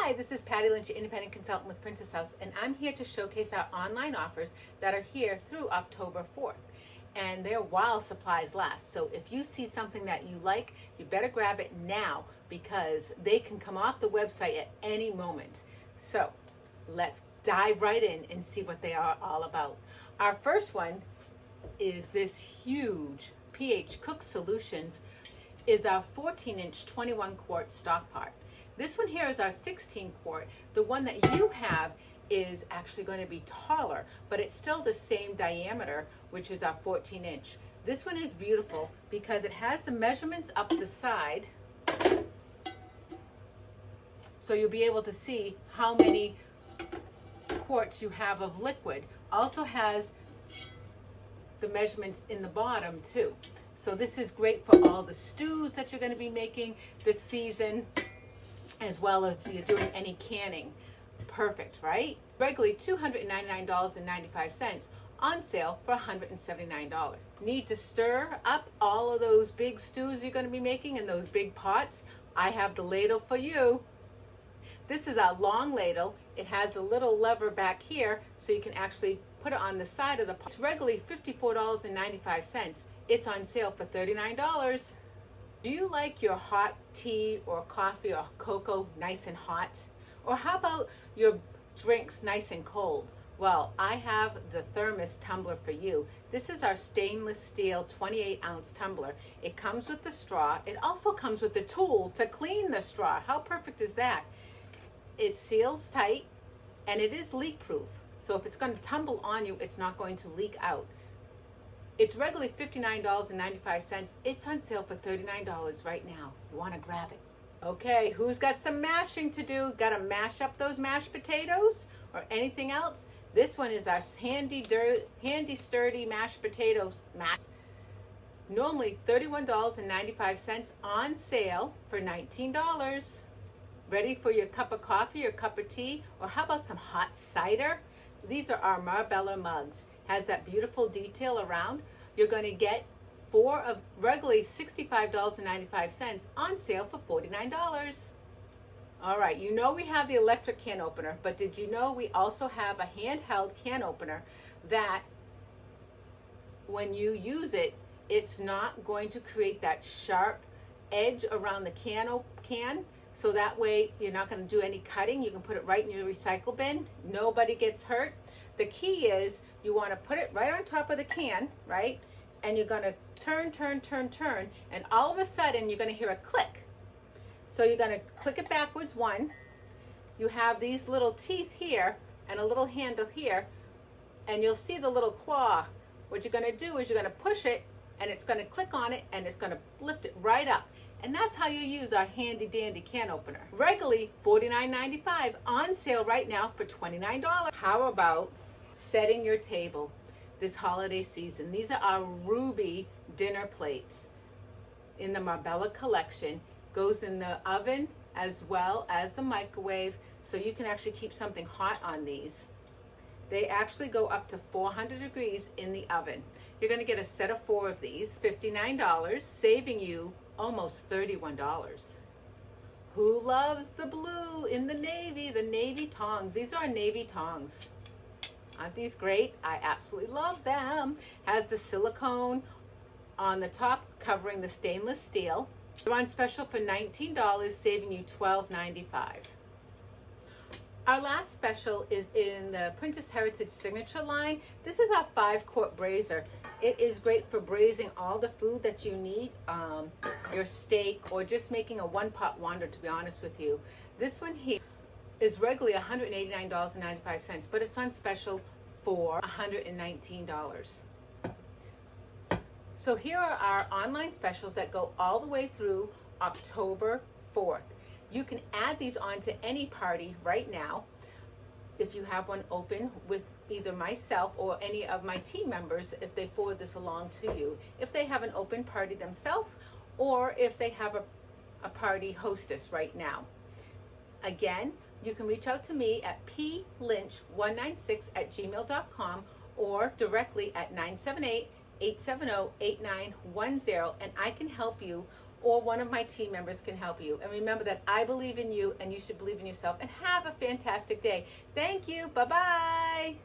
Hi, this is Patty Lynch, your independent consultant with Princess House, and I'm here to showcase our online offers that are here through October 4th. And they're while supplies last. So if you see something that you like, you better grab it now because they can come off the website at any moment. So let's dive right in and see what they are all about. Our first one is this huge pH Cook Solutions is our 14-inch 21-quart Stockpot. This one here is our 16-quart. The one that you have is actually going to be taller, but it's still the same diameter, which is our 14-inch. This one is beautiful because it has the measurements up the side, so you'll be able to see how many quarts you have of liquid. Also has the measurements in the bottom too. So this is great for all the stews that you're going to be making this season, as well as you're doing any canning. Perfect, right? Regularly $299.95, on sale for $179. Need to stir up all of those big stews you're going to be making in those big pots? I have the ladle for you. This is our long ladle. It has a little lever back here so you can actually put it on the side of the pot. It's regularly $54.95. It's on sale for $39. Do you like your hot tea or coffee or cocoa nice and hot? Or how about your drinks nice and cold? Well, I have the thermos tumbler for you. This is our stainless steel 28-ounce tumbler. It comes with the straw. It also comes with the tool to clean the straw. How perfect is that? It seals tight and it is leak proof. So if it's going to tumble on you, it's not going to leak out. It's regularly $59.95. It's on sale for $39 right now. You want to grab it. Okay, who's got some mashing to do? Got to mash up those mashed potatoes or anything else? This one is our handy sturdy mashed potatoes mash. Normally $31.95, on sale for $19. Ready for your cup of coffee or cup of tea? Or how about some hot cider? These are our Marbella mugs. Has that beautiful detail around. You're going to get 4 of regularly $65.95, on sale for $49. All right, you know we have the electric can opener, but did you know we also have a handheld can opener that when you use it, it's not going to create that sharp edge around the can. So that way you're not going to do any cutting. You can put it right in your recycle bin. Nobody gets hurt. The key is you want to put it right on top of the can, right? And you're going to turn, and all of a sudden you're going to hear a click. So you're going to click it backwards, one. You have these little teeth here and a little handle here, and you'll see the little claw. What you're going to do is you're going to push it, and it's going to click on it, and it's going to lift it right up. And that's how you use our handy dandy can opener. Regularly $49.95, on sale right now for $29. How about setting your table this holiday season? These are our ruby dinner plates in the Marbella collection. Goes in the oven as well as the microwave, so you can actually keep something hot on these. They actually go up to 400 degrees in the oven. You're going to get a set of 4 of these, $59, saving you almost $31. Who loves the blue in the navy tongs? These are navy tongs. Aren't these great? I absolutely love them. Has the silicone on the top covering the stainless steel. They're on special for $19, saving you $12.95. Our last special is in the Princess Heritage Signature line. This is our 5-quart braiser. It is great for braising all the food that you need, your steak, or just making a one-pot wonder, to be honest with you. This one here is regularly $189.95, but it's on special for $119. So here are our online specials that go all the way through October 4th. You can add these on to any party right now if you have one open with either myself or any of my team members, if they forward this along to you, if they have an open party themselves, or if they have a party hostess right now. Again, you can reach out to me at plynch196@gmail.com or directly at 978-870-8910, and I can help you or one of my team members can help you. And remember that I believe in you and you should believe in yourself. And have a fantastic day. Thank you. Bye-bye.